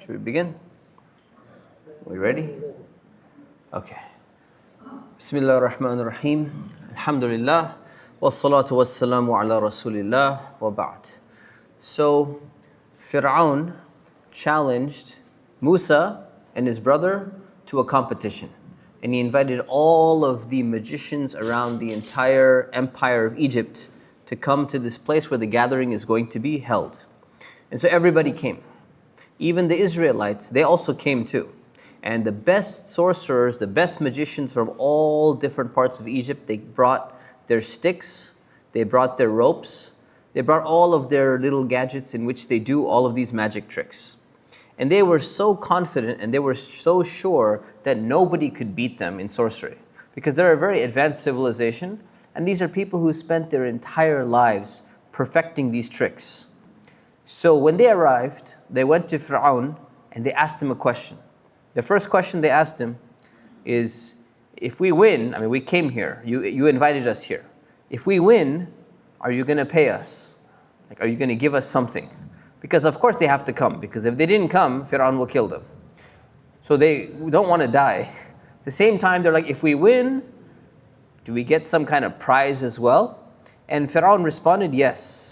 Should we begin? Are we ready? Okay. Bismillah ar-Rahman ar-Rahim. Alhamdulillah. Wassalatu wassalamu ala Rasulillah wa ba'd. So, Fir'aun challenged Musa and his brother to a competition. And he invited all of the magicians around the entire empire of Egypt to come to this place where the gathering is going to be held. And so everybody came. Even the Israelites, they also came too. And the best sorcerers, the best magicians from all different parts of Egypt, they brought their sticks, they brought their ropes, they brought all of their little gadgets in which they do all of these magic tricks. And they were so confident and they were so sure that nobody could beat them in sorcery, because they're a very advanced civilization, and these are people who spent their entire lives perfecting these tricks. So when they arrived, they went to Fir'aun and they asked him a question. The first question they asked him is, if we win, I mean, we came here, you invited us here. If we win, are you going to pay us? Like, are you going to give us something? Because of course they have to come, because if they didn't come, Fir'aun will kill them. So they don't want to die. At the same time, they're like, if we win, do we get some kind of prize as well? And Fir'aun responded, yes.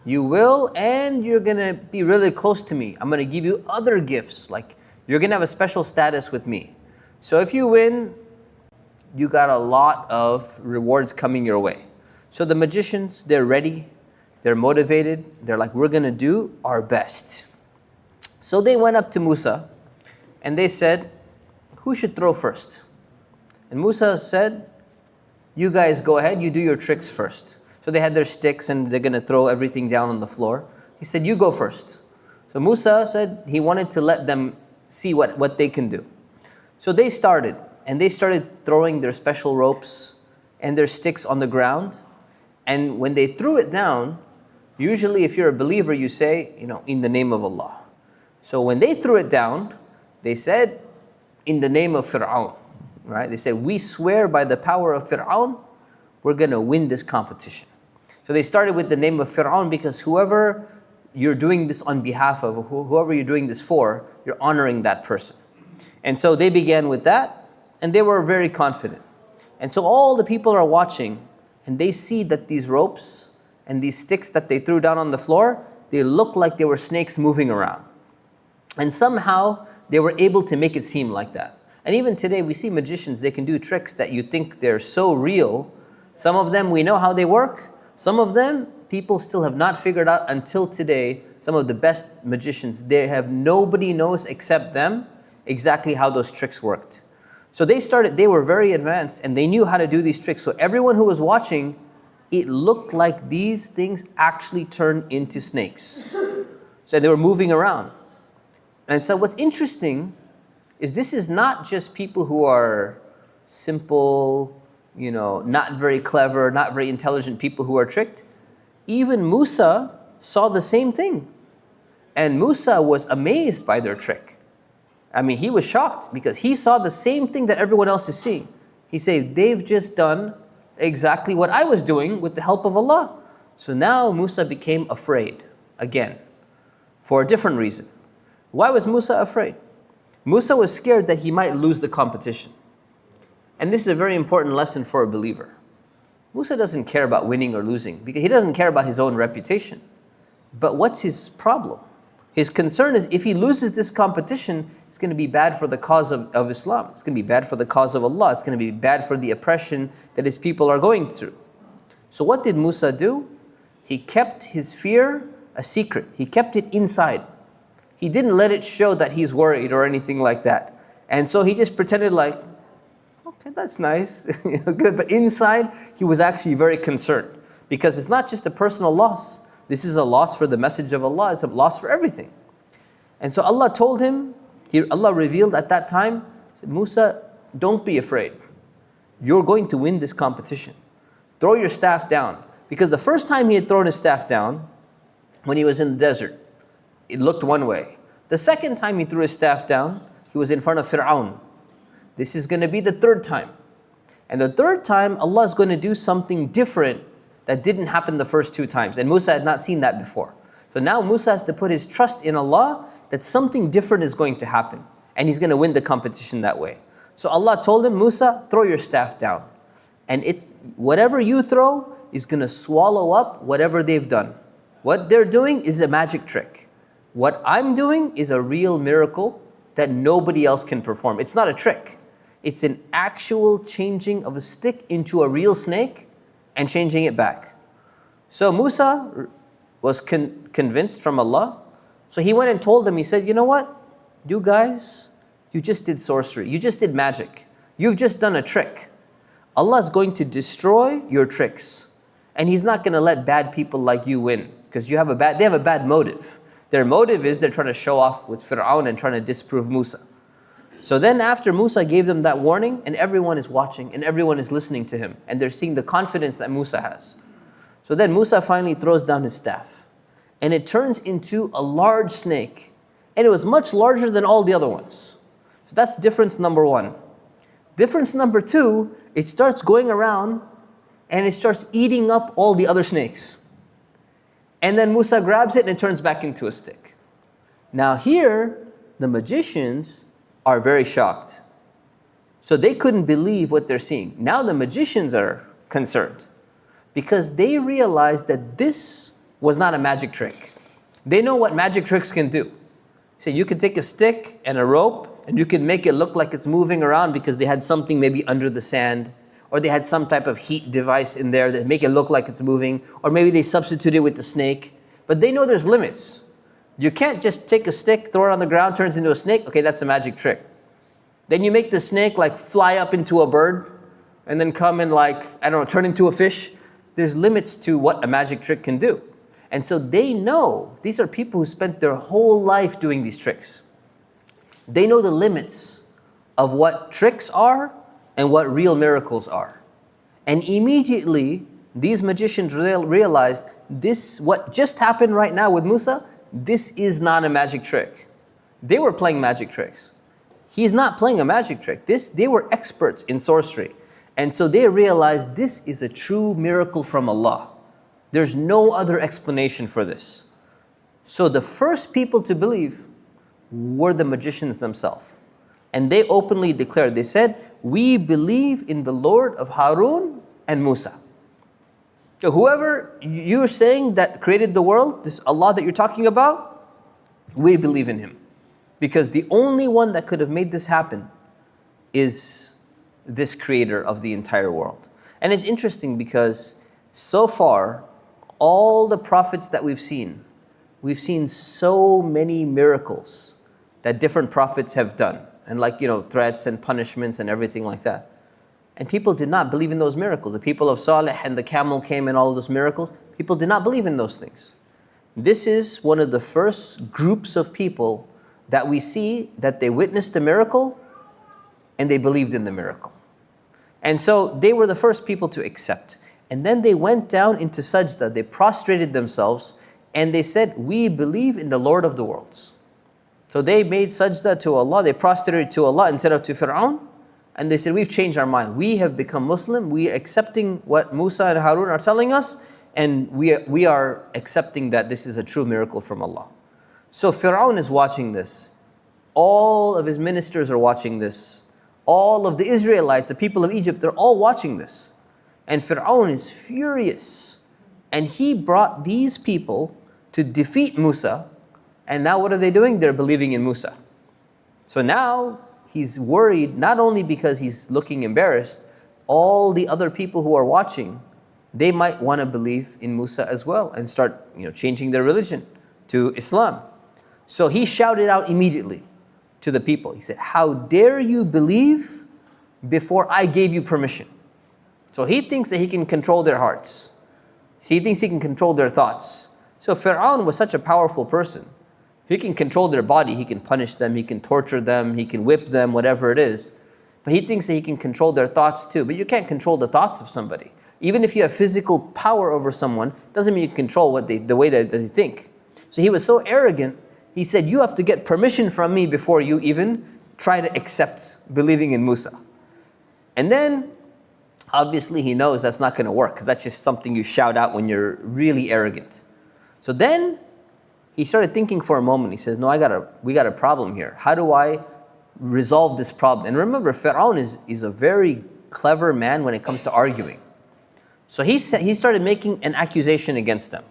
You will, and you're going to be really close to me. I'm going to give you other gifts, like you're going to have a special status with me. So if you win, you got a lot of rewards coming your way. So the magicians, they're ready, they're motivated, they're like, we're going to do our best. So they went up to Musa and they said, who should throw first? And Musa said, you guys go ahead, you do your tricks first. So they had their sticks and they're going to throw everything down on the floor. He said, you go first. So Musa said he wanted to let them see what they can do. So they started, and they started throwing their special ropes and their sticks on the ground. And when they threw it down, usually if you're a believer, you say, in the name of Allah. So when they threw it down, they said, in the name of Fir'aun, right? They said, we swear by the power of Fir'aun, we're going to win this competition. So they started with the name of Fir'aun because whoever you're doing this on behalf of, whoever you're doing this for, you're honoring that person. And so they began with that, and they were very confident. And so all the people are watching, and they see that these ropes and these sticks that they threw down on the floor, they look like they were snakes moving around. And somehow they were able to make it seem like that. And even today we see magicians, they can do tricks that you think they're so real. Some of them we know how they work. Some of them people still have not figured out until today. Some of the best magicians, nobody knows except them exactly how those tricks worked. So they were very advanced and they knew how to do these tricks. So everyone who was watching, it looked like these things actually turned into snakes. So they were moving around. And so what's interesting is this is not just people who are simple, not very clever, not very intelligent people who are tricked. Even Musa saw the same thing. And Musa was amazed by their trick. I mean, he was shocked because he saw the same thing that everyone else is seeing. He said, they've just done exactly what I was doing with the help of Allah. So now Musa became afraid again for a different reason. Why was Musa afraid? Musa was scared that he might lose the competition. And this is a very important lesson for a believer. Musa doesn't care about winning or losing because he doesn't care about his own reputation. But what's his problem? His concern is if he loses this competition, it's going to be bad for the cause of Islam. It's going to be bad for the cause of Allah. It's going to be bad for the oppression that his people are going through. So what did Musa do? He kept his fear a secret. He kept it inside. He didn't let it show that he's worried or anything like that. And so he just pretended like, okay, that's nice, good. But inside, he was actually very concerned because it's not just a personal loss. This is a loss for the message of Allah. It's a loss for everything. And so Allah told him, Allah revealed at that time, said, Musa, don't be afraid. You're going to win this competition. Throw your staff down. Because the first time he had thrown his staff down, when he was in the desert, it looked one way. The second time he threw his staff down, he was in front of Fir'aun. This is going to be the third time. And the third time, Allah is going to do something different that didn't happen the first two times. And Musa had not seen that before. So now Musa has to put his trust in Allah that something different is going to happen, and he's going to win the competition that way. So Allah told him, Musa, throw your staff down. And it's whatever you throw is going to swallow up whatever they've done. What they're doing is a magic trick. What I'm doing is a real miracle that nobody else can perform. It's not a trick. It's an actual changing of a stick into a real snake and changing it back. So Musa was convinced from Allah. So he went and told them, he said, you know what? You guys, you just did sorcery. You just did magic. You've just done a trick. Allah is going to destroy your tricks. And He's not going to let bad people like you win. Because they have a bad motive. Their motive is they're trying to show off with Fir'aun and trying to disprove Musa. So then after Musa gave them that warning, and everyone is watching and everyone is listening to him, and they're seeing the confidence that Musa has. So then Musa finally throws down his staff, and it turns into a large snake, and it was much larger than all the other ones. So that's difference number one. Difference number two, it starts going around and it starts eating up all the other snakes. And then Musa grabs it and it turns back into a stick. Now here, the magicians are very shocked. So they couldn't believe what they're seeing. Now the magicians are concerned because they realized that this was not a magic trick. They know what magic tricks can do. So you can take a stick and a rope and you can make it look like it's moving around because they had something maybe under the sand, or they had some type of heat device in there that make it look like it's moving, or maybe they substituted with the snake. But they know there's limits. You can't just take a stick, throw it on the ground, turns into a snake. Okay, that's a magic trick. Then you make the snake like fly up into a bird and then come and like, I don't know, turn into a fish. There's limits to what a magic trick can do. And so they know, these are people who spent their whole life doing these tricks. They know the limits of what tricks are and what real miracles are. And immediately, these magicians realized this, what just happened right now with Musa, this is not a magic trick. They were playing magic tricks. He's not playing a magic trick. They were experts in sorcery. And so they realized this is a true miracle from Allah. There's no other explanation for this. So the first people to believe were the magicians themselves. And they openly declared, they said, we believe in the Lord of Harun and Musa. So whoever you're saying that created the world, this Allah that you're talking about, we believe in Him. Because the only one that could have made this happen is this creator of the entire world. And it's interesting because so far, all the prophets that we've seen so many miracles that different prophets have done. And like, threats and punishments and everything like that. And people did not believe in those miracles. The people of Salih and the camel came and all of those miracles. People did not believe in those things. This is one of the first groups of people that we see that they witnessed a miracle and they believed in the miracle. And so they were the first people to accept. And then they went down into sajda, they prostrated themselves and they said, we believe in the Lord of the worlds. So they made sajda to Allah, they prostrated to Allah instead of to Fir'aun. And they said, we've changed our mind. We have become Muslim. We are accepting what Musa and Harun are telling us. And we are accepting that this is a true miracle from Allah. So Fir'aun is watching this. All of his ministers are watching this. All of the Israelites, the people of Egypt, they're all watching this. And Fir'aun is furious. And he brought these people to defeat Musa. And now what are they doing? They're believing in Musa. So now he's worried, not only because he's looking embarrassed, all the other people who are watching, they might want to believe in Musa as well and start changing their religion to Islam. So he shouted out immediately to the people. He said, how dare you believe before I gave you permission? So he thinks that he can control their hearts. He thinks he can control their thoughts. So Fir'aun was such a powerful person. He can control their body, he can punish them, he can torture them, he can whip them, whatever it is. But he thinks that he can control their thoughts too. But you can't control the thoughts of somebody. Even if you have physical power over someone, doesn't mean you control the way that they think. So he was so arrogant, he said, you have to get permission from me before you even try to accept believing in Musa. And then, obviously he knows that's not going to work, because that's just something you shout out when you're really arrogant. So then, he started thinking for a moment. He says, no, we got a problem here. How do I resolve this problem? And remember, Fir'aun is a very clever man when it comes to arguing. So he started making an accusation against them.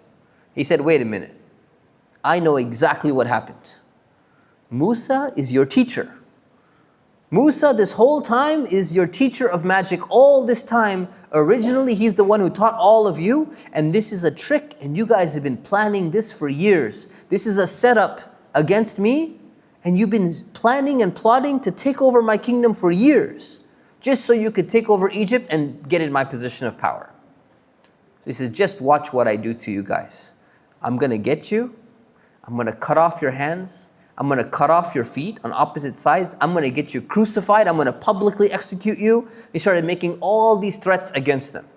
He said, wait a minute. I know exactly what happened. Musa is your teacher. Musa this whole time is your teacher of magic all this time. Originally, he's the one who taught all of you, and this is a trick, and you guys have been planning this for years. This is a setup against me, and you've been planning and plotting to take over my kingdom for years, just so you could take over Egypt and get in my position of power. He says, just watch what I do to you guys. I'm going to get you. I'm going to cut off your hands. I'm going to cut off your feet on opposite sides. I'm going to get you crucified. I'm going to publicly execute you. He started making all these threats against them.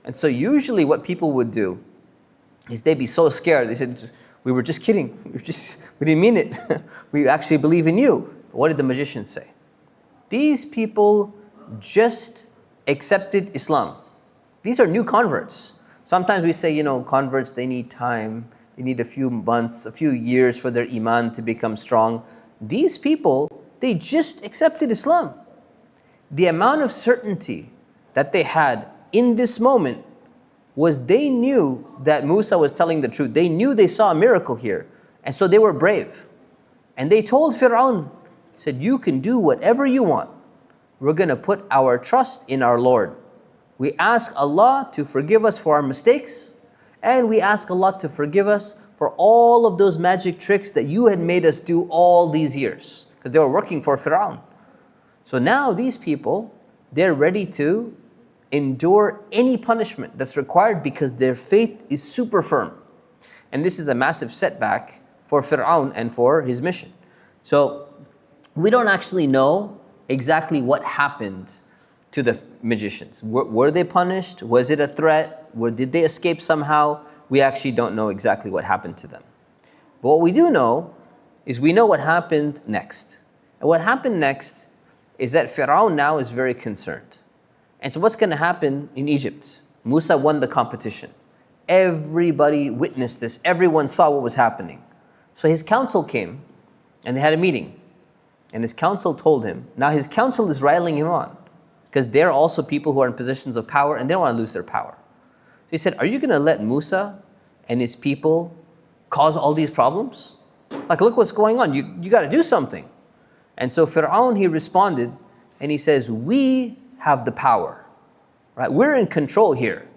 And so usually what people would do is they'd be so scared. They said, we were just kidding. We didn't mean it. We actually believe in you. What did the magicians say? These people just accepted Islam. These are new converts. Sometimes we say, converts, they need time. They need a few months, a few years for their iman to become strong. These people, they just accepted Islam. The amount of certainty that they had in this moment was they knew that Musa was telling the truth. They knew they saw a miracle here. And so they were brave. And they told Fir'aun, said, you can do whatever you want. We're going to put our trust in our Lord. We ask Allah to forgive us for our mistakes. And we ask Allah to forgive us for all of those magic tricks that you had made us do all these years. Because they were working for Fir'aun. So now these people, they're ready to endure any punishment that's required because their faith is super firm. And this is a massive setback for Fir'aun and for his mission. So we don't actually know exactly what happened to the magicians. Were they punished? Was it a threat? Did they escape somehow? We actually don't know exactly what happened to them. But what we do know is we know what happened next. And what happened next is that Fir'aun now is very concerned. And so what's going to happen in Egypt? Musa won the competition. Everybody witnessed this. Everyone saw what was happening. So his council came and they had a meeting. And his council told him, now his council is riling him on because they're also people who are in positions of power and they don't want to lose their power. So he said, are you going to let Musa and his people cause all these problems? Like, look what's going on. You got to do something. And so Fir'aun, he responded and he says, we have the power. Right? We're in control here.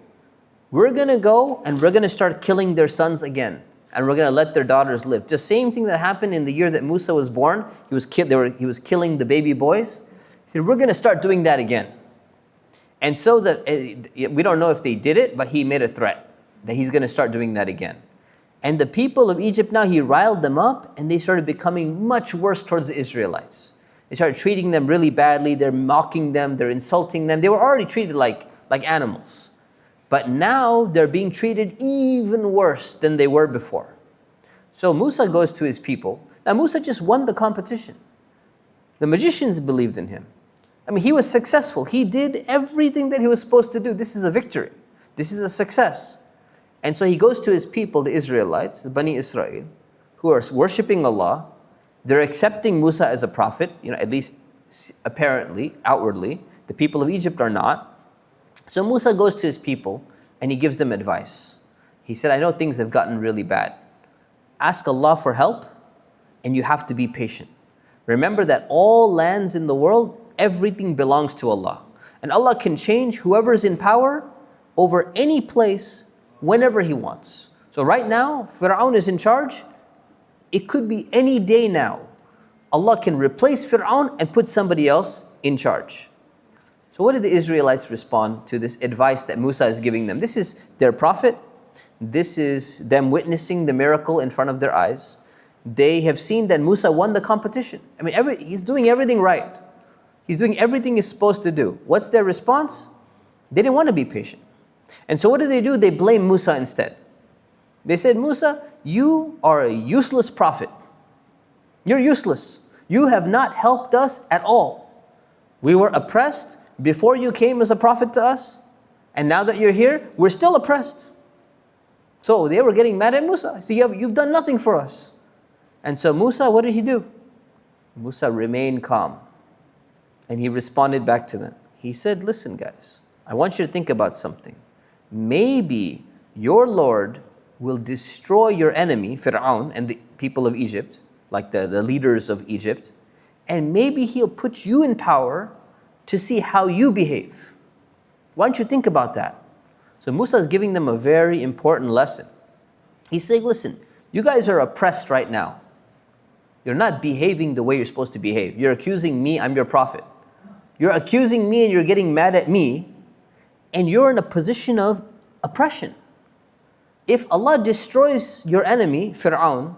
We're going to go and we're going to start killing their sons again. And we're going to let their daughters live. The same thing that happened in the year that Musa was born. He was killing the baby boys. He said, we're going to start doing that again. And so we don't know if they did it, but he made a threat that he's going to start doing that again. And the people of Egypt now, he riled them up and they started becoming much worse towards the Israelites. They started treating them really badly. They're mocking them. They're insulting them. They were already treated like animals. But now they're being treated even worse than they were before. So Musa goes to his people. Now Musa just won the competition. The magicians believed in him. I mean, he was successful. He did everything that he was supposed to do. This is a victory. This is a success. And so he goes to his people, the Israelites, the Bani Israel, who are worshipping Allah. They're accepting Musa as a prophet, at least apparently, outwardly. The people of Egypt are not. So Musa goes to his people and he gives them advice. He said, I know things have gotten really bad. Ask Allah for help and you have to be patient. Remember that all lands in the world, everything belongs to Allah. And Allah can change whoever is in power over any place whenever He wants. So right now, Fir'aun is in charge. It could be any day now. Allah can replace Fir'aun and put somebody else in charge. So what did the Israelites respond to this advice that Musa is giving them? This is their prophet. This is them witnessing the miracle in front of their eyes. They have seen that Musa won the competition. I mean, he's doing everything right. He's doing everything he's supposed to do. What's their response? They didn't want to be patient. And so what do? They blame Musa instead. They said, Musa, you are a useless prophet. You're useless. You have not helped us at all. We were oppressed before you came as a prophet to us. And now that you're here, we're still oppressed. So they were getting mad at Musa. So you've done nothing for us. And so Musa, what did he do? Musa remained calm. And he responded back to them. He said, listen guys, I want you to think about something. Maybe your Lord will destroy your enemy, Fir'aun, and the people of Egypt, like the leaders of Egypt, and maybe he'll put you in power to see how you behave. Why don't you think about that? So Musa is giving them a very important lesson. He's saying, listen, you guys are oppressed right now. You're not behaving the way you're supposed to behave. You're accusing me, I'm your prophet. You're accusing me and you're getting mad at me, and you're in a position of oppression. If Allah destroys your enemy, Fir'aun,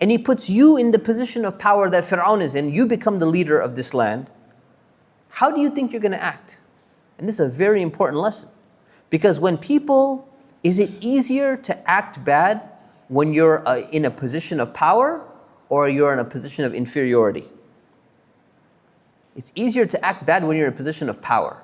and He puts you in the position of power that Fir'aun is in, you become the leader of this land, how do you think you're going to act? And this is a very important lesson. Because when people, is it easier to act bad when you're in a position of power or you're in a position of inferiority? It's easier to act bad when you're in a position of power.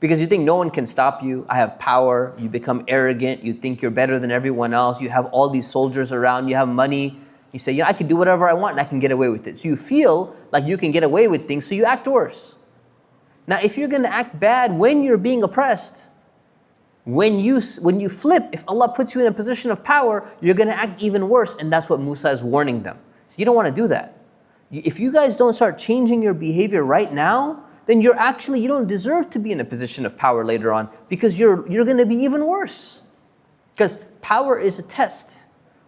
Because you think no one can stop you, I have power, you become arrogant, you think you're better than everyone else, you have all these soldiers around, you have money, you say, I can do whatever I want and I can get away with it. So you feel like you can get away with things, so you act worse. Now if you're going to act bad when you're being oppressed, when you flip, if Allah puts you in a position of power, you're going to act even worse, and that's what Musa is warning them. So you don't want to do that. If you guys don't start changing your behavior right now, then you don't deserve to be in a position of power later on, because you're going to be even worse. Because power is a test.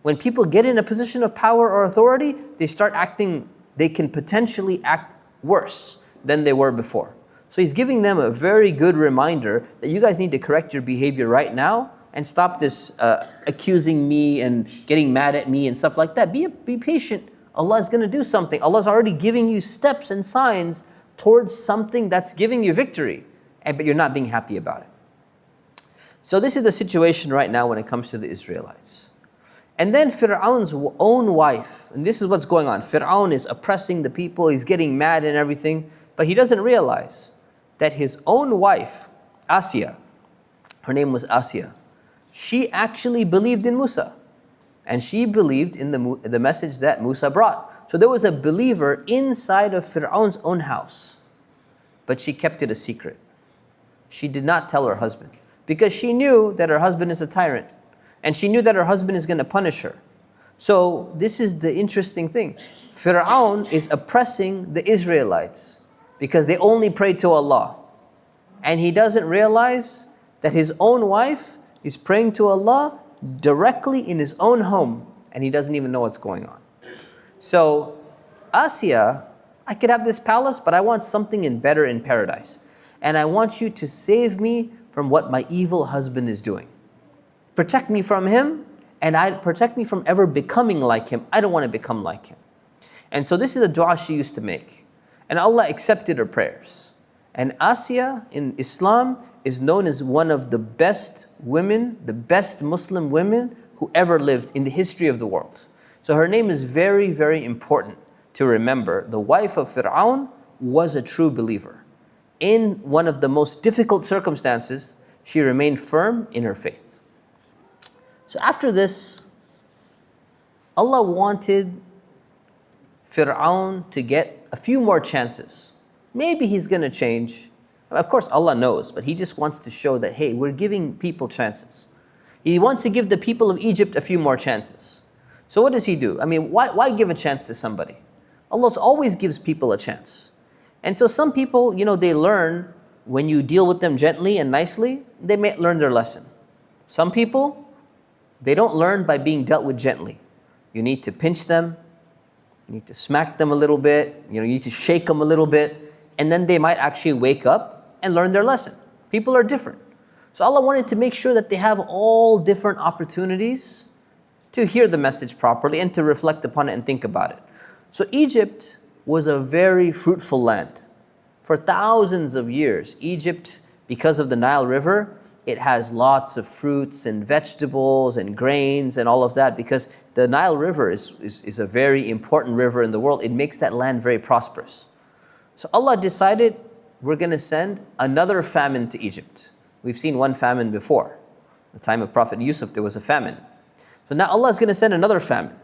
When people get in a position of power or authority, they can potentially act worse than they were before. So he's giving them a very good reminder that you guys need to correct your behavior right now and stop this accusing me and getting mad at me and stuff like that. Be patient. Allah is going to do something. Allah is already giving you steps and signs towards something that's giving you victory, but you're not being happy about it. So this is the situation right now when it comes to the Israelites. And then Fir'aun's own wife, and this is what's going on. Fir'aun is oppressing the people, he's getting mad and everything, but he doesn't realize that his own wife, Asya, her name was Asya, she actually believed in Musa. And she believed in the message that Musa brought. So there was a believer inside of Fir'aun's own house. But she kept it a secret. She did not tell her husband. Because she knew that her husband is a tyrant. And she knew that her husband is going to punish her. So this is the interesting thing. Fir'aun is oppressing the Israelites because they only pray to Allah. And he doesn't realize that his own wife is praying to Allah directly in his own home, and he doesn't even know what's going on. So, Asya, I could have this palace, but I want something better in paradise. And I want you to save me from what my evil husband is doing. Protect me from him, and protect me from ever becoming like him. I don't want to become like him. And so this is a dua she used to make. And Allah accepted her prayers. And Asya in Islam is known as one of the best women, the best Muslim women who ever lived in the history of the world. So her name is very, very important to remember. The wife of Fir'aun was a true believer. In one of the most difficult circumstances, she remained firm in her faith. So after this, Allah wanted Fir'aun to get a few more chances. Maybe he's going to change. Of course, Allah knows, but He just wants to show that, hey, we're giving people chances. He wants to give the people of Egypt a few more chances. So what does He do? I mean, why give a chance to somebody? Allah always gives people a chance. And so some people, they learn when you deal with them gently and nicely, they may learn their lesson. Some people, they don't learn by being dealt with gently. You need to pinch them, you need to smack them a little bit, you need to shake them a little bit, and then they might actually wake up and learn their lesson. People are different. So Allah wanted to make sure that they have all different opportunities to hear the message properly and to reflect upon it and think about it. So Egypt was a very fruitful land. For thousands of years, Egypt, because of the Nile River, it has lots of fruits and vegetables and grains and all of that, because the Nile River is a very important river in the world. It makes that land very prosperous. So Allah decided, we're going to send another famine to Egypt. We've seen one famine before. The time of Prophet Yusuf, there was a famine. So now Allah is going to send another famine.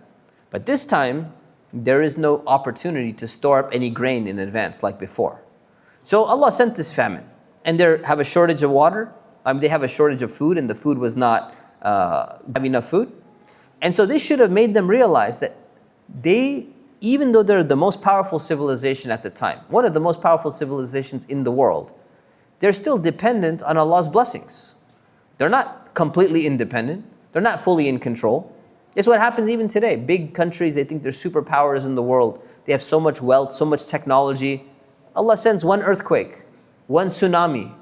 But this time, there is no opportunity to store up any grain in advance like before. So Allah sent this famine. And they have a shortage of water. They have a shortage of food, and the food was not have enough food. And so this should have made them realize that they, even though they're the most powerful civilization at the time, one of the most powerful civilizations in the world, they're still dependent on Allah's blessings. They're not completely independent. They're not fully in control. It's what happens even today. Big countries, they think they're superpowers in the world. They have so much wealth, so much technology. Allah sends one earthquake, one tsunami,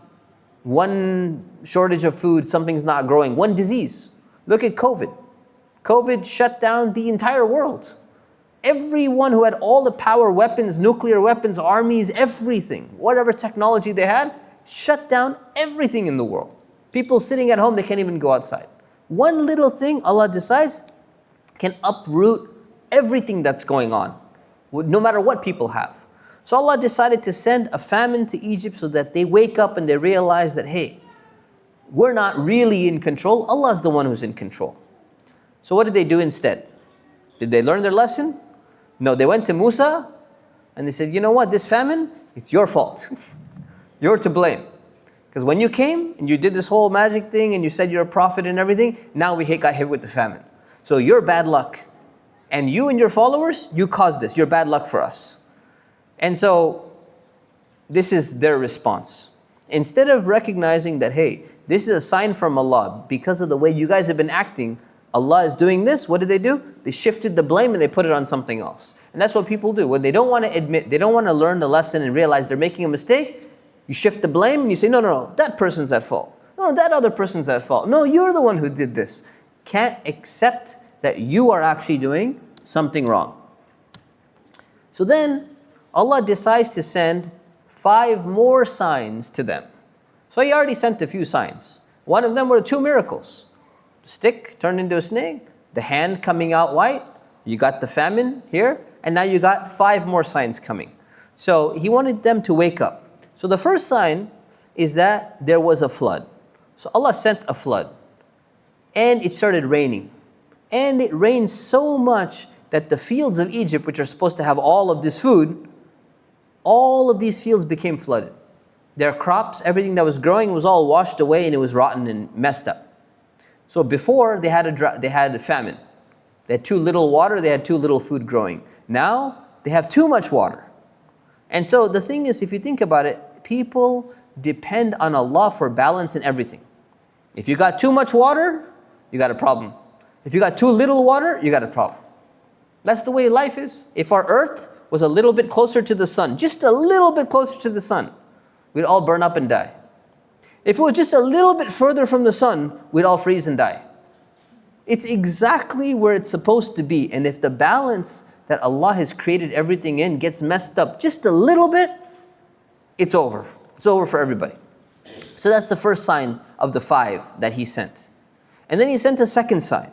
one shortage of food, something's not growing, one disease. Look at COVID. COVID shut down the entire world. Everyone who had all the power, weapons, nuclear weapons, armies, everything, whatever technology they had, shut down everything in the world. People sitting at home, they can't even go outside. One little thing Allah decides can uproot everything that's going on, no matter what people have. So Allah decided to send a famine to Egypt so that they wake up and they realize that, hey, we're not really in control. Allah's the one who's in control. So what did they do instead? Did they learn their lesson? No, they went to Musa and they said, you know what, this famine, it's your fault. You're to blame. Because when you came and you did this whole magic thing and you said you're a prophet and everything, now we got hit with the famine. So you're bad luck. And you and your followers, you caused this. You're bad luck for us. And so this is their response. Instead of recognizing that, hey, this is a sign from Allah, because of the way you guys have been acting, Allah is doing this, what did they do? They shifted the blame and they put it on something else. And that's what people do. When they don't want to admit, they don't want to learn the lesson and realize they're making a mistake, you shift the blame and you say, no, that person's at fault. No, that other person's at fault. No, you're the one who did this. Can't accept that you are actually doing something wrong. So then, Allah decides to send 5 more signs to them. So He already sent a few signs. One of them were 2 miracles. The stick turned into a snake, the hand coming out white, you got the famine here, and now you got 5 more signs coming. So He wanted them to wake up. So the first sign is that there was a flood. So Allah sent a flood, and it started raining. And it rained so much that the fields of Egypt, which are supposed to have all of this food, all of these fields became flooded. Their crops, everything that was growing was all washed away and it was rotten and messed up. So before they had a famine. They had too little water, they had too little food growing. Now they have too much water. And so the thing is, if you think about it, people depend on Allah for balance in everything. If you got too much water, you got a problem. If you got too little water, you got a problem. That's the way life is. If our earth was a little bit closer to the sun, just a little bit closer to the sun, we'd all burn up and die. If it was just a little bit further from the sun, we'd all freeze and die. It's exactly where it's supposed to be. And if the balance that Allah has created everything in gets messed up just a little bit, it's over. It's over for everybody. So that's the first sign of the 5 that He sent. And then He sent a second sign.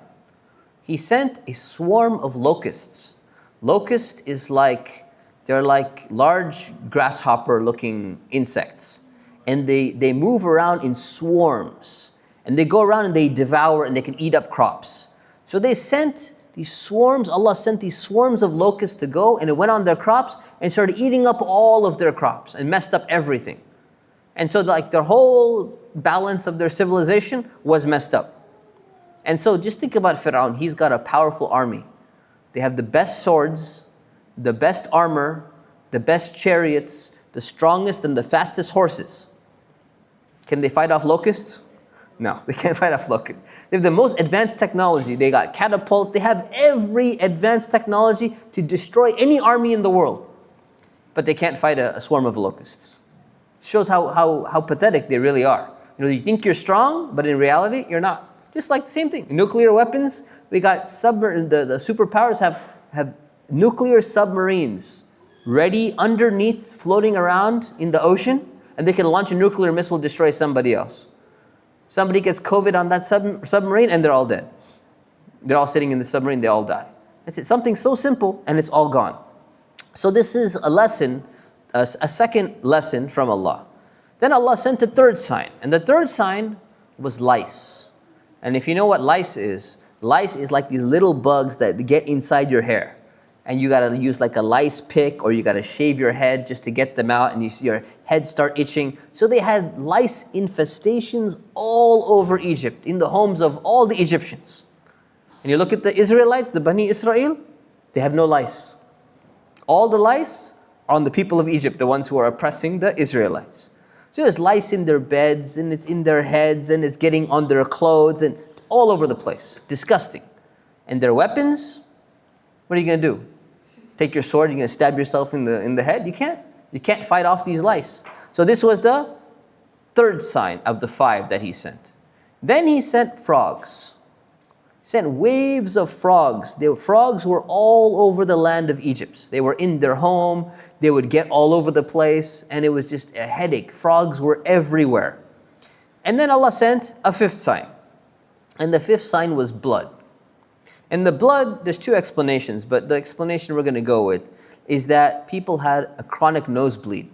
He sent a swarm of locusts. Locust is they're like large grasshopper-looking insects. And they move around in swarms. And they go around and they devour and they can eat up crops. So they sent these swarms, Allah sent these swarms of locusts to go, and it went on their crops and started eating up all of their crops and messed up everything. And so their whole balance of their civilization was messed up. And so just think about Fir'aun. He's got a powerful army. They have the best swords, the best armor, the best chariots, the strongest and the fastest horses. Can they fight off locusts? No, they can't fight off locusts. They have the most advanced technology. They got catapult. They have every advanced technology to destroy any army in the world. But they can't fight a swarm of locusts. Shows how pathetic they really are. You think you're strong, but in reality, you're not. Just like the same thing. Nuclear weapons, we got the superpowers have nuclear submarines ready underneath, floating around in the ocean, and they can launch a nuclear missile, destroy somebody else. Somebody gets COVID on that submarine and they're all dead. They're all sitting in the submarine, they all die. That's it. Something so simple and it's all gone. So this is a lesson, a second lesson from Allah. Then Allah sent a third sign. And the third sign was lice. And if you know what lice is, Lice is like these little bugs that get inside your hair. And you gotta use like a lice pick, or you gotta shave your head just to get them out, and you see your head start itching. So they had lice infestations all over Egypt, in the homes of all the Egyptians. And you look at the Israelites, the Bani Israel, they have no lice. All the lice are on the people of Egypt, the ones who are oppressing the Israelites. So there's lice in their beds, and it's in their heads, and it's getting on their clothes, and all over the place. Disgusting. And their weapons, what are you gonna do? Take your sword, you're gonna stab yourself in the head? You can't. You can't fight off these lice. So this was the third sign of the 5 that he sent. Then he sent frogs. He sent waves of frogs. The frogs were all over the land of Egypt. They were in their home. They would get all over the place, and it was just a headache. Frogs were everywhere. And then Allah sent a 5th sign. And the 5th sign was blood. And the blood, there's 2 explanations, but the explanation we're going to go with is that people had a chronic nosebleed.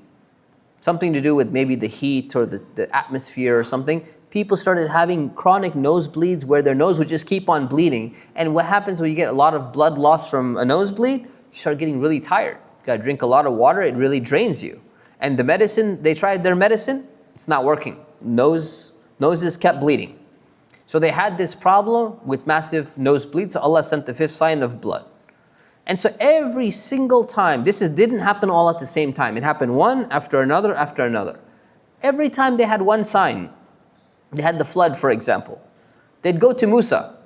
Something to do with maybe the heat or the atmosphere or something. People started having chronic nosebleeds where their nose would just keep on bleeding. And what happens when you get a lot of blood loss from a nosebleed? You start getting really tired. You got to drink a lot of water, it really drains you. And the medicine, they tried their medicine, it's not working. Noses kept bleeding. So they had this problem with massive nosebleeds, so Allah sent the 5th sign of blood. And so every single time, didn't happen all at the same time. It happened one after another after another. Every time they had one sign, they had the flood, for example. They'd go to Musa.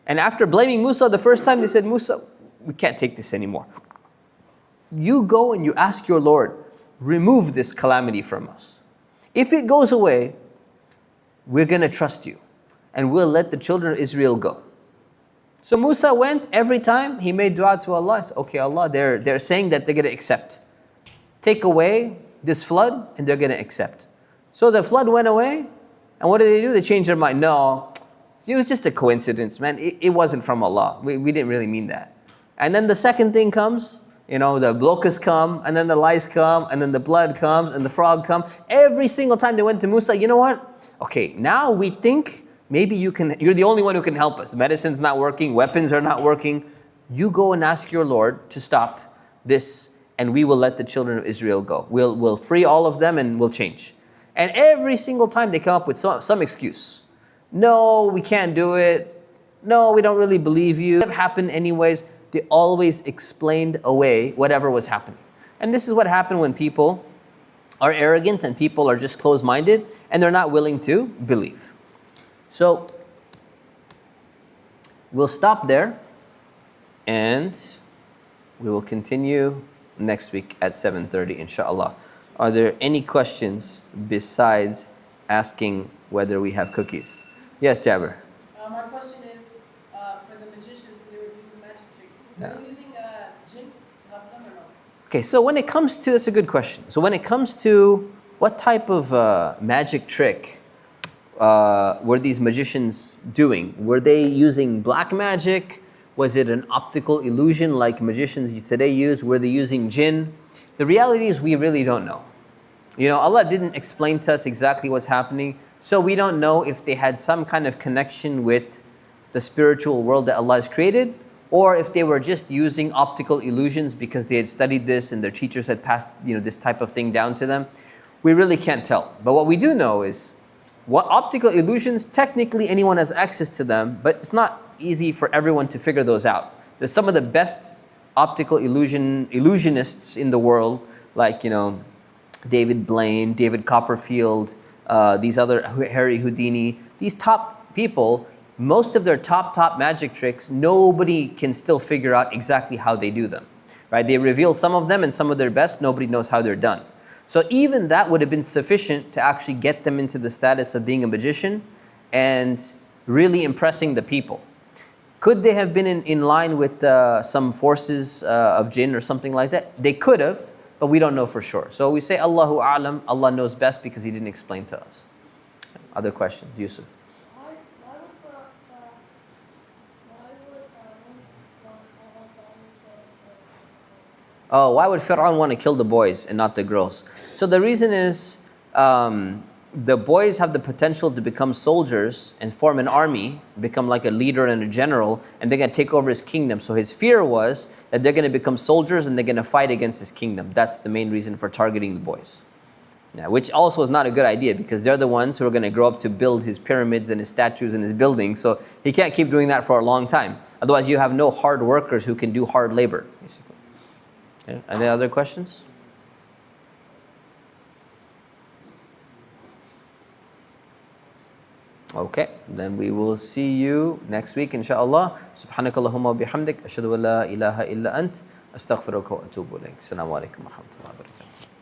And after blaming Musa the first time, they said, Musa, we can't take this anymore. You go and you ask your Lord, remove this calamity from us. If it goes away, we're going to trust you. And we'll let the children of Israel go. So Musa went every time, he made dua to Allah. He said, okay, Allah, they're saying that they're going to accept. Take away this flood and they're going to accept. So the flood went away, and what did they do? They changed their mind. No, it was just a coincidence, man. It wasn't from Allah. We didn't really mean that. And then the second thing comes, the locusts come, and then the lice come, and then the blood comes, and the frog come. Every single time they went to Musa, you know what? Okay, now we think maybe you're the only one who can help us. Medicine's not working, weapons are not working. You go and ask your Lord to stop this, and we will let the children of Israel go. We'll free all of them, and we'll change. And every single time they come up with some excuse. No, we can't do it. No, we don't really believe you. It happened anyways. They always explained away whatever was happening. And this is what happened when people are arrogant and people are just closed-minded and they're not willing to believe. So we'll stop there and we will continue next week at 7:30 inshallah. Are there any questions besides asking whether we have cookies? Yes, Jabir. My question is, for the magicians, they were doing magic tricks. Are they using jinn to help them or not? Okay, so when it comes to, that's a good question. So when it comes to what type of magic trick were these magicians doing? Were they using black magic? Was it an optical illusion like magicians today use? Were they using jinn? The reality is we really don't know. Allah didn't explain to us exactly what's happening, so we don't know if they had some kind of connection with the spiritual world that Allah has created, or if they were just using optical illusions because they had studied this and their teachers had passed this type of thing down to them. We really can't tell. But what we do know is, what optical illusions, technically anyone has access to them, but it's not easy for everyone to figure those out. There's some of the best optical illusionists in the world, like David Blaine, David Copperfield, these other Harry Houdini. These top people, most of their top magic tricks, nobody can still figure out exactly how they do them. Right? They reveal some of them, and some of their best, nobody knows how they're done. So even that would have been sufficient to actually get them into the status of being a magician and really impressing the people. Could they have been in line with some forces of jinn or something like that? They could have, but we don't know for sure. So we say Allahu A'lam, Allah knows best because He didn't explain to us. Other questions, Yusuf? Why would Fir'aun want to kill the boys and not the girls? So the reason is, the boys have the potential to become soldiers and form an army, become like a leader and a general, and they're going to take over his kingdom. So his fear was that they're going to become soldiers and they're going to fight against his kingdom. That's the main reason for targeting the boys. Yeah, which also is not a good idea, because they're the ones who are going to grow up to build his pyramids and his statues and his buildings. So he can't keep doing that for a long time. Otherwise, you have no hard workers who can do hard labor, basically. Okay. Any other questions? Okay, then we will see you next week, inshallah. Subhanakallahumma bihamdik. Ashhadu an la ilaha illa ant. Astaghfiruka wa atubu ilayk. Assalamu alaikum wa rahmatullahi wa barakatuh.